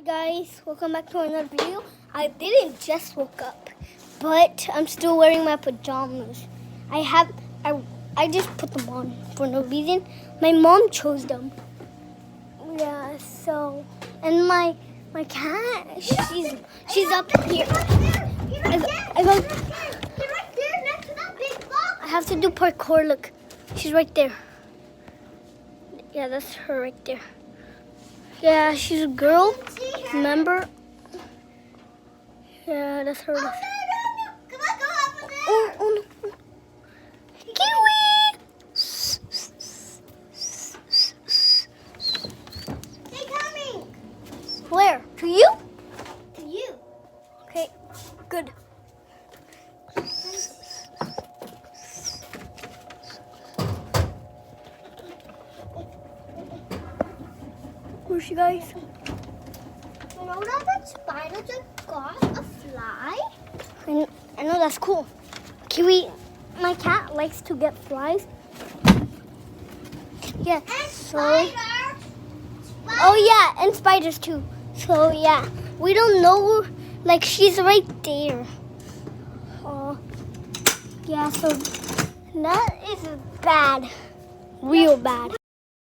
Hey guys, welcome back to another video. I didn't just woke up, but I'm still wearing my pajamas. I just put them on for no reason. My mom chose them. Yeah, so and my cat, she's up here. I have to do parkour. Look, she's right there. Yeah, that's her right there. Yeah, she's a girl. Remember? Yeah, that's her. Oh no. Kiwi! They're coming. Where? To you? To you. Okay, good. Where's she, guys? You know that spider just got a fly? I know, that's cool. Kiwi, my cat likes to get flies. Yeah. And So. spiders. Oh yeah, and spiders too. So yeah, we don't know. Like she's right there. Oh. Yeah. So that is bad. Real bad.